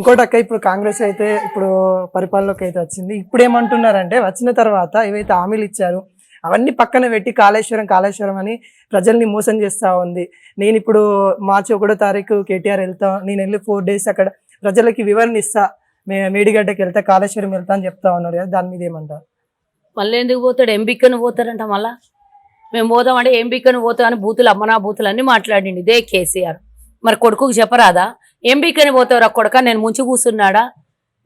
ఇంకోటి అక్క, ఇప్పుడు కాంగ్రెస్ అయితే ఇప్పుడు పరిపాలనలోకి అయితే వచ్చింది. ఇప్పుడు ఏమంటున్నారంటే వచ్చిన తర్వాత ఏవైతే హామీలు ఇచ్చారు అవన్నీ పక్కన పెట్టి కాళేశ్వరం కాళేశ్వరం అని ప్రజల్ని మోసం చేస్తూ ఉంది. నేను ఇప్పుడు మార్చి 1వ తారీఖు కేటీఆర్ వెళ్తా, నేను వెళ్ళి 4 days అక్కడ ప్రజలకి వివరణ ఇస్తా, మేడిగడ్డకి వెళ్తా, కాళేశ్వరం వెళ్తా అని చెప్తా ఉన్నారు కదా, దాని మీద ఏమంటారు? మళ్ళీ ఎందుకు పోతాడు? ఎంబీకను పోతారంట. మళ్ళా మేము పోతామంటే ఎంబీకను పోతామని బూతులు అమ్మనా బూతులు అన్నీ మాట్లాడిండి ఇదే కేసీఆర్. మరి కొడుకుకి చెప్పరాదా? ఎంబీకని పోతావురా కొడుక, నేను ముంచి కూర్చున్నాడా?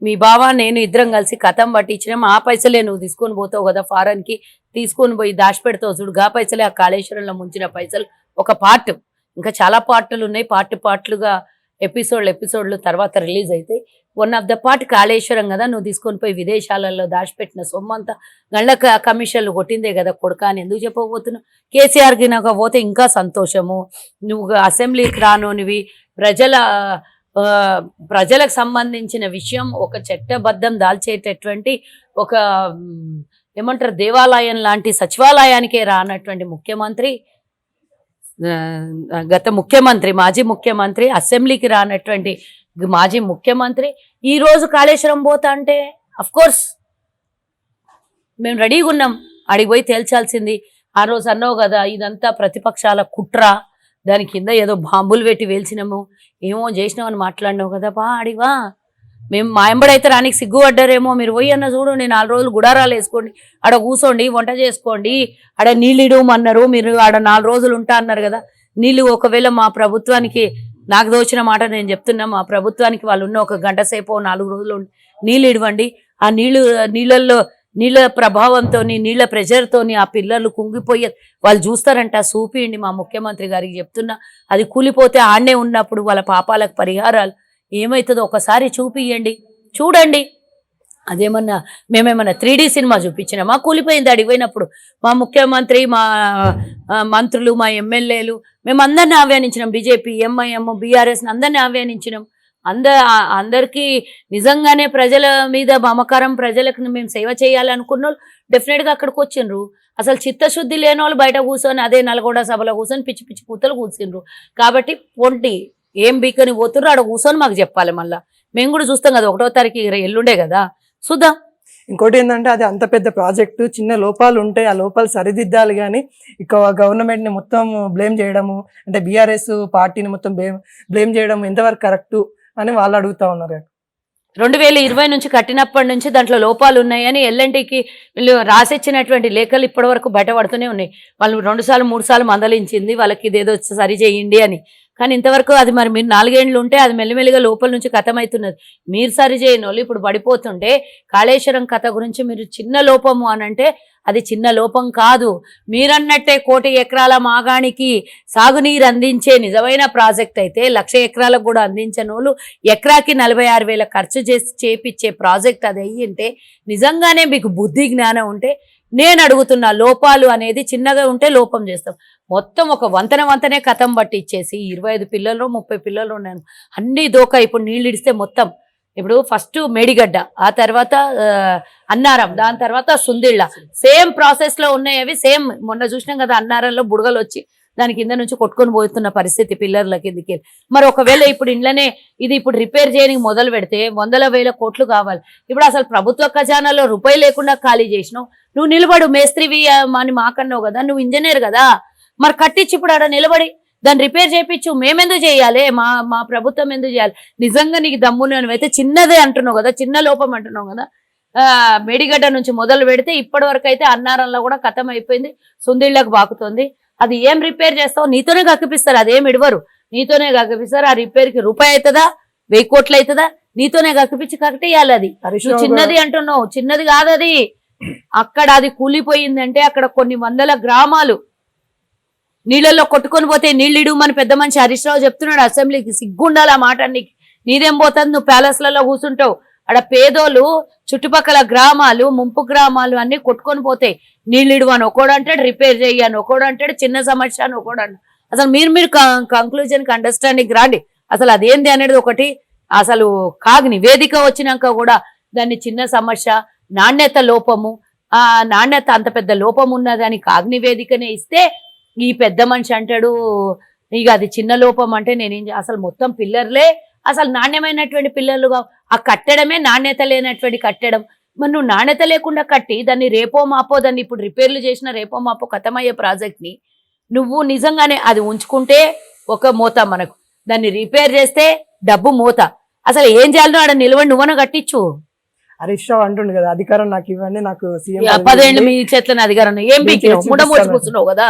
మీ బావ నేను ఇద్దరం కలిసి కథం పట్టించినాం. ఆ పైసలే నువ్వు తీసుకొని పోతావు కదా ఫారెన్కి, తీసుకొని పోయి దాచిపెడతావు చూడు, గా పైసలే ఆ కాళేశ్వరంలో ముంచిన పైసలు. ఒక పార్ట్, ఇంకా చాలా పార్టులు ఉన్నాయి, పార్ట్లుగా ఎపిసోడ్లు తర్వాత రిలీజ్ అయితే one of the part Kaleshwaram కదా, నువ్వు తీసుకొని పోయి విదేశాలలో దాచిపెట్టిన సొమ్మంతా గండ్ల కమిషన్లు కొట్టిందే కదా కొడుక అని ఎందుకు చెప్పబోతున్నావు? కేసీఆర్కి నాకు పోతే ఇంకా సంతోషము. నువ్వు అసెంబ్లీకి రానోనివి, ప్రజలకు సంబంధించిన విషయం ఒక చట్టబద్ధం దాల్చేటటువంటి ఒక ఏమంటారు దేవాలయం లాంటి సచివాలయానికే రానటువంటి ముఖ్యమంత్రి, మాజీ ముఖ్యమంత్రి, అసెంబ్లీకి రానటువంటి మాజీ ముఖ్యమంత్రి ఈరోజు కాళేశ్వరం పోతా అంటే అఫ్కోర్స్ మేము రెడీగా ఉన్నాం, అడిగి పోయి తేల్చాల్సింది. ఆ రోజు అన్నావు కదా ఇదంతా ప్రతిపక్షాల కుట్ర, దాని కింద ఏదో బాంబులు పెట్టి వేల్చినాము, ఏమో చేసినామని మాట్లాడినావు కదా. అడివా మేము మా ఎంబడైతే రానికి సిగ్గుపడ్డారేమో, మీరు పోయి అన్న చూడు, నేను 4 రోజులు గుడారాలు వేసుకోండి, ఆడ కూర్చోండి, వంట చేసుకోండి, ఆడ నీళ్ళు ఇడవమన్నారు, మీరు ఆడ 4 రోజులు ఉంటా అన్నారు కదా. నీళ్ళు ఒకవేళ మా ప్రభుత్వానికి, నాకు దోచిన మాట నేను చెప్తున్నా, మా ప్రభుత్వానికి వాళ్ళు ఉన్న 1 గంట సేపు 4 రోజులు నీళ్ళు ఇవ్వండి. ఆ నీళ్ళ ప్రభావంతో, నీళ్ళ ప్రెషర్తోని ఆ పిల్లలు కుంగిపోయే వాళ్ళు చూస్తారంట. చూపియండి మా ముఖ్యమంత్రి గారికి చెప్తున్నా, అది కూలిపోతే ఆడనే ఉన్నప్పుడు వాళ్ళ పాపాలకు పరిహారాలు ఏమవుతుందో ఒకసారి చూపియండి, చూడండి. అదేమన్నా మేమేమన్నా 3D సినిమా చూపించినామా? కూలిపోయింది అడిగిపోయినప్పుడు మా ముఖ్యమంత్రి, మా మంత్రులు, మా ఎమ్మెల్యేలు మేమందరినీ ఆహ్వానించినాం. బీజేపీ, ఎంఐఎం, బీఆర్ఎస్ని అందరినీ ఆహ్వానించినాం. అందరికీ నిజంగానే ప్రజల మీద మమకారం, ప్రజలకు మేము సేవ చేయాలనుకున్న వాళ్ళు డెఫినెట్గా అక్కడికి వచ్చిండ్రు. అసలు చిత్తశుద్ధి లేని వాళ్ళు బయట కూర్చొని అదే నల్గొండ సభలో కూర్చొని పిచ్చి పిచ్చి పూతలు కూర్చుండ్రు. కాబట్టి పొంటి ఏం బీకని పోతుర్రు ఆడ కూర్చొని మాకు చెప్పాలి. మళ్ళీ మేము కూడా చూస్తాం కదా, 1వ తారీఖు ఎల్లుండే కదా, చూద్దాం. ఇంకోటి ఏంటంటే అది అంత పెద్ద ప్రాజెక్టు, చిన్న లోపాలు ఉంటాయి, ఆ లోపాలు సరిదిద్దాలి. కానీ ఇక గవర్నమెంట్ని మొత్తం బ్లేమ్ చేయడము, అంటే బీఆర్ఎస్ పార్టీని మొత్తం బ్లేమ్ చేయడం ఎంతవరకు కరెక్టు అని వాళ్ళు అడుగుతా ఉన్నారు. 2020 నుంచి కట్టినప్పటి నుంచి దాంట్లో లోపాలు ఉన్నాయని ఎల్ఎన్టీకి వీళ్ళు రాసిచ్చినటువంటి లేఖలు ఇప్పటి వరకు బయటపడుతూనే ఉన్నాయి. వాళ్ళు 2 సార్లు 3 సార్లు మందలించింది వాళ్ళకి ఇదేదో సరి చేయండి అని. కానీ ఇంతవరకు అది మరి మీరు 4 ఏళ్ళు ఉంటే అది మెల్లిమెల్లిగా లోపల నుంచి కథమవుతున్నది. మీరు సరి చేయని వాళ్ళు ఇప్పుడు పడిపోతుంటే కాళేశ్వరం కథ గురించి మీరు చిన్న లోపము అనంటే అది చిన్న లోపం కాదు. మీరన్నట్టే 1 కోటి ఎకరాల మాగాణికి సాగునీరు అందించే నిజమైన ప్రాజెక్ట్ అయితే 1,00,000 ఎకరాలకు కూడా అందించని వాళ్ళు ఎకరాకి 46,000 ఖర్చు చేసి చేపించే ప్రాజెక్ట్ అది అయ్యింటే నిజంగానే మీకు బుద్ధి జ్ఞానం ఉంటే నేను అడుగుతున్న లోపాలు అనేది చిన్నగా ఉంటే లోపం చేస్తాం. మొత్తం ఒక వంతనే కథం బట్టి ఇచ్చేసి 25 పిల్లలు 30 పిల్లలు ఉన్నాను అన్నీ దోక. ఇప్పుడు నీళ్ళు ఇడిస్తే మొత్తం ఇప్పుడు ఫస్ట్ మేడిగడ్డ, ఆ తర్వాత అన్నారం, దాని తర్వాత సుందిళ్ళ, సేమ్ ప్రాసెస్లో ఉన్నాయి అవి. సేమ్ మొన్న చూసినాం కదా అన్నారంలో బుడగలు వచ్చి దాని కింద నుంచి కొట్టుకొని పోతున్న పరిస్థితి పిల్లర్ల కిందకి. మరి ఒకవేళ ఇప్పుడు ఇంట్లోనే ఇది ఇప్పుడు రిపేర్ చేయడానికి మొదలు పెడితే 100,000 కోట్లు కావాలి. ఇప్పుడు అసలు ప్రభుత్వ ఖజానాలో రూపాయి లేకుండా ఖాళీ చేసినావు. నువ్వు నిలబడు, మేస్త్రివి అని మాకన్నావు కదా, నువ్వు ఇంజనీర్ కదా, మరి కట్టించి ఇప్పుడు ఆడ నిలబడి దాన్ని రిపేర్ చేయించు. మేమెందుకు చేయాలి? మా ప్రభుత్వం ఎందుకు చేయాలి? నిజంగా నీకు దమ్ముని అయితే చిన్నదే అంటున్నావు కదా, చిన్న లోపం అంటున్నావు కదా. మేడిగడ్డ నుంచి మొదలు పెడితే ఇప్పటి వరకు అయితే అన్నారంలో కూడా కథం అయిపోయింది, సుందిళ్ళకు బాకుతుంది. అది ఏం రిపేర్ చేస్తావు? నీతోనే గక్కిపిస్తారు, అదేం ఇడవరు, నీతోనే గక్కిపిస్తారు. ఆ రిపేర్కి రూపాయి అవుతుందా, 1000 కోట్లు అవుతుందా? నీతోనే గక్కిపించి కరెక్టేయాలి. అది చిన్నది అంటున్నావు, చిన్నది కాదు అది. అక్కడ అది కూలిపోయిందంటే అక్కడ కొన్ని 100 గ్రామాలు నీళ్ళల్లో కొట్టుకొని పోతే నీళ్ళు ఇడుమని పెద్ద మనిషి హరీష్ రావు చెప్తున్నాడు అసెంబ్లీకి. సిగ్గుండాలి ఆ మాట నీకు. నీదేం పోతుంది? నువ్వు ప్యాలెస్లలో కూర్చుంటావు. ఆడ పేదోళ్ళు చుట్టుపక్కల గ్రామాలు, ముంపు గ్రామాలు అన్ని కొట్టుకొని పోతాయి. నీళ్ళు ఇడువని ఒకడు అంటాడు, రిపేర్ చేయని ఒకడు అంటాడు, చిన్న సమస్య అని ఒకడు అంటాడు. అసలు మీరు కంక్లూజన్కి అండర్స్టాండింగ్ రాండి. అసలు అదేంది అనేది ఒకటి అసలు నివేదిక వచ్చినాక కూడా దాన్ని చిన్న సమస్య, నాణ్యత లోపము, ఆ నాణ్యత అంత పెద్ద లోపం ఉన్నదని నివేదికనే ఇస్తే ఈ పెద్ద మనిషి అంటాడు ఇక అది చిన్న లోపం. అంటే నేనేం అసలు మొత్తం పిల్లర్లే అసలు నాణ్యమైనటువంటి పిల్లలుగా ఆ కట్టడమే నాణ్యత లేనటువంటి కట్టడం. మరి నువ్వు నాణ్యత లేకుండా కట్టి దాన్ని రేపో మాపో దాన్ని ఇప్పుడు రిపేర్లు చేసిన రేపో మాపో ఖతమయ్యే ప్రాజెక్ట్ని నువ్వు నిజంగానే అది ఉంచుకుంటే ఒక మోత, మనకు దాన్ని రిపేర్ చేస్తే డబ్బు మోత. అసలు ఏం చేయాలో ఆడ నిలబడి నువ్వన కట్టించు. హరీష్ రావు అంటుండు కదా, అధికారం నాకు ఇవ్వండి, నాకు సీఎం 10 ఏళ్ళు మీ చేతులని అధికారం ఉంది. ఏం పీకినావు? ముండమోచి కూర్చున్నావు కదా,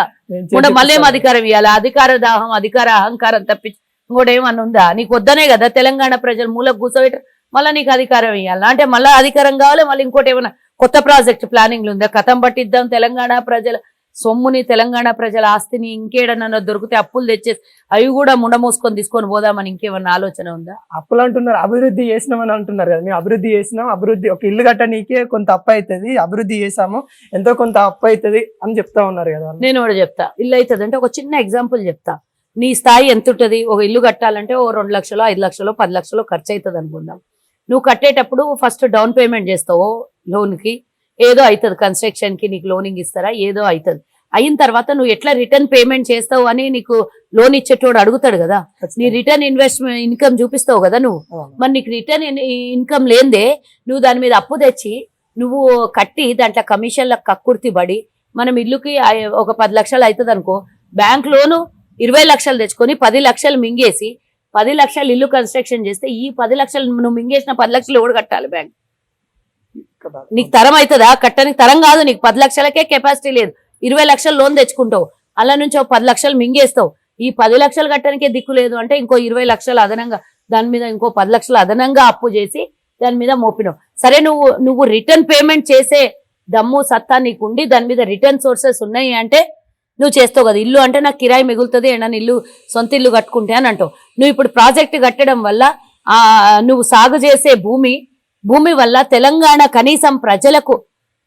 మళ్ళీ ఏం అధికారం ఇవ్వాలి? అధికార దాహం, అధికార అహంకారం తప్పించి ఇంకోటి ఏమన్నా ఉందా? నీకు వద్దనే కదా తెలంగాణ ప్రజలు మూలకు కూర్చోబెట్టారు, మళ్ళీ నీకు అధికారం ఇవ్వాలి అంటే మళ్ళీ అధికారం కావాలి. మళ్ళీ ఇంకోటి ఏమైనా కొత్త ప్రాజెక్ట్ ప్లానింగ్లు ఉందా? కథం పట్టిద్దాం తెలంగాణ ప్రజల సొమ్ముని, తెలంగాణ ప్రజల ఆస్తిని ఇంకేడన్నా దొరికితే అప్పులు తెచ్చేసి అవి కూడా ముండమోసుకొని తీసుకొని పోదామని ఇంకేమన్నా ఆలోచన ఉందా? అప్పులు అంటున్నారు, అభివృద్ధి చేసినామని అంటున్నారు కదా. మేము అభివృద్ధి చేసినాం, అభివృద్ధి ఒక ఇల్లు కట్టనీకే కొంత అప్పు అవుతుంది, అభివృద్ధి చేసాము ఎంతో కొంత అప్పు అవుతుంది అని చెప్తా ఉన్నారు కదా. నేను కూడా చెప్తా, ఇల్లు అవుతుంది అంటే ఒక చిన్న ఎగ్జాంపుల్ చెప్తా. నీ స్థాయి ఎంత ఉంటుంది? ఒక ఇల్లు కట్టాలంటే ఓ 2 లక్షలు 5 లక్షలు 10 లక్షలు ఖర్చు అవుతుంది అనుకుందాం. నువ్వు కట్టేటప్పుడు ఫస్ట్ డౌన్ పేమెంట్ చేస్తావు లోన్కి, ఏదో అవుతుంది, కన్స్ట్రక్షన్కి నీకు లోనింగ్ ఇస్తారా, ఏదో అవుతుంది. అయిన తర్వాత నువ్వు ఎట్లా రిటర్న్ పేమెంట్ చేస్తావు అని నీకు లోన్ ఇచ్చేటోడు అడుగుతాడు కదా. నీ రిటర్న్ ఇన్వెస్ట్మెంట్ ఇన్కమ్ చూపిస్తావు కదా నువ్వు. మరి నీకు రిటర్న్ ఇన్కమ్ లేదే నువ్వు దాని మీద అప్పు తెచ్చి నువ్వు కట్టి దాంట్లో కమిషన్లకు కక్కుర్తి పడి మనం ఇల్లుకి ఒక 10 లక్షలు అవుతుంది అనుకో, బ్యాంక్ లోను 20 లక్షలు తెచ్చుకొని 10 లక్షలు మింగేసి 10 లక్షలు ఇల్లు కన్స్ట్రక్షన్ చేస్తే ఈ 10 లక్షలు నువ్వు మింగేసిన 10 లక్షలు ఎవడు కట్టాలి? బ్యాంక్ నీకు తరం అవుతుందా? కట్టడానికి తరం కాదు. నీకు 10 లక్షలకే కెపాసిటీ లేదు, 20 లక్షలు లోన్ తెచ్చుకుంటావు, అలా నుంచి 10 లక్షలు మింగేస్తావు. ఈ 10 లక్షలు కట్టడానికే దిక్కు లేదు అంటే ఇంకో 20 లక్షలు అదనంగా దాని మీద ఇంకో 10 లక్షలు అదనంగా అప్పు చేసి దాని మీద మోపినావు. సరే, నువ్వు రిటర్న్ పేమెంట్ చేసే దమ్ము సత్తా నీకుండి దాని మీద రిటర్న్ సోర్సెస్ ఉన్నాయి అంటే నువ్వు చేస్తావు కదా. ఇల్లు అంటే నాకు కిరాయి మిగులుతుంది, నన్ను ఇల్లు సొంత ఇల్లు కట్టుకుంటే అని అంటావు. నువ్వు ఇప్పుడు ప్రాజెక్ట్ కట్టడం వల్ల నువ్వు సాగు చేసే భూమి వల్ల తెలంగాణ కనీసం ప్రజలకు,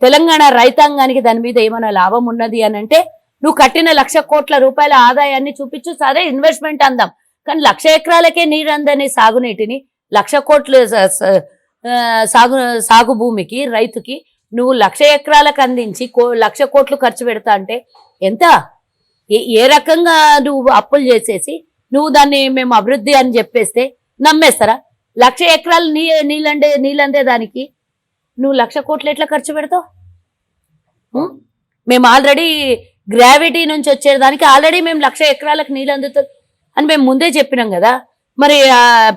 తెలంగాణ రైతాంగానికి దాని మీద ఏమైనా లాభం ఉన్నది అని అంటే నువ్వు కట్టిన 1,00,000 కోట్ల రూపాయల ఆదాయాన్ని చూపించు. సరే, ఇన్వెస్ట్మెంట్ అందాం, కానీ 1,00,000 ఎకరాలకే నీరందని సాగునీటిని 1,00,000 కోట్ల సాగు భూమికి రైతుకి నువ్వు 1,00,000 ఎకరాలకు అందించి 1,00,000 కోట్లు ఖర్చు పెడతా అంటే ఎంత? ఏ రకంగా నువ్వు అప్పులు చేసేసి నువ్వు దాన్ని మేము అభివృద్ధి అని చెప్పేస్తే నమ్మేస్తారా? 1,00,000 ఎకరాలు నీళ్ళందే దానికి నువ్వు 1,00,000 కోట్లు ఎట్లా ఖర్చు పెడతావు? మేము ఆల్రెడీ గ్రావిటీ నుంచి వచ్చేదానికి ఆల్రెడీ మేము 1,00,000 ఎకరాలకు నీళ్ళు అందుతుంది అని మేము ముందే చెప్పినాం కదా. మరి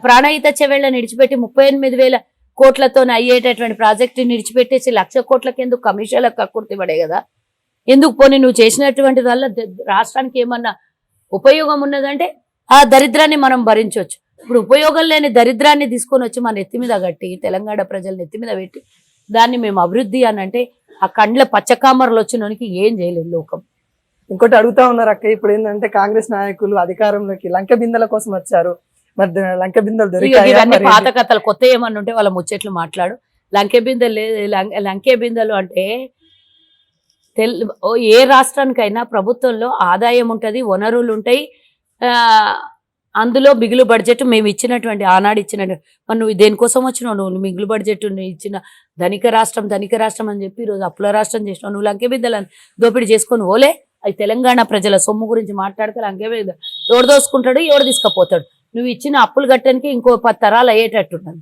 ప్రాణహిత చెవెళ్ళని విడిచిపెట్టి 38,000 కోట్లతో అయ్యేటటువంటి ప్రాజెక్టు విడిచిపెట్టేసి 1,00,000 కోట్లకి ఎందుకు కమిషన్లకు కక్కుర్తి పడే కదా? ఎందుకు పోనీ నువ్వు చేసినటువంటి వల్ల రాష్ట్రానికి ఏమన్నా ఉపయోగం ఉన్నదంటే ఆ దరిద్రాన్ని మనం భరించవచ్చు. ఇప్పుడు ఉపయోగం లేని దరిద్రాన్ని తీసుకొని వచ్చి మన నెత్తి మీద కట్టి తెలంగాణ ప్రజల నెత్తి మీద పెట్టి దాన్ని మేము అభివృద్ధి అని అంటే ఆ కండ్ల పచ్చకామర్లు వచ్చినోనికి ఏం చేయలేదు లోకం. ఇంకోటి అడుగుతా ఉన్నారు అక్క, ఇప్పుడు ఏంటంటే కాంగ్రెస్ నాయకులు అధికారంలోకి లంక బిందెల కోసం వచ్చారు, మరి లంక బిందెలు దొరికాయి. పాత కథలు కొత్త ఏమన్నా ఉంటే వాళ్ళ ముచ్చట్లు మాట్లాడు. లంకె బిందెలు అంటే ఏ రాష్ట్రానికైనా ప్రభుత్వంలో ఆదాయం ఉంటుంది, వనరులు ఉంటాయి, అందులో మిగులు బడ్జెట్ మేము ఇచ్చినటువంటి ఆనాడు ఇచ్చినటువంటి మరి నువ్వు దేనికోసం వచ్చినావు? నువ్వు మిగులు బడ్జెట్ ఇచ్చిన ధనిక రాష్ట్రం అని చెప్పి ఈరోజు అప్పుల రాష్ట్రం చేసినావు. నువ్వు లంకె బిందెలను దోపిడీ చేసుకొని ఓలే. అది తెలంగాణ ప్రజల సొమ్ము గురించి మాట్లాడితే లంకె బిందె ఎవడు దోసుకుంటాడు, ఎవడు తీసుకుపోతాడు. నువ్వు ఇచ్చిన అప్పులు కట్టడానికి ఇంకో 10 తరాలు అయ్యేటట్టున్నది.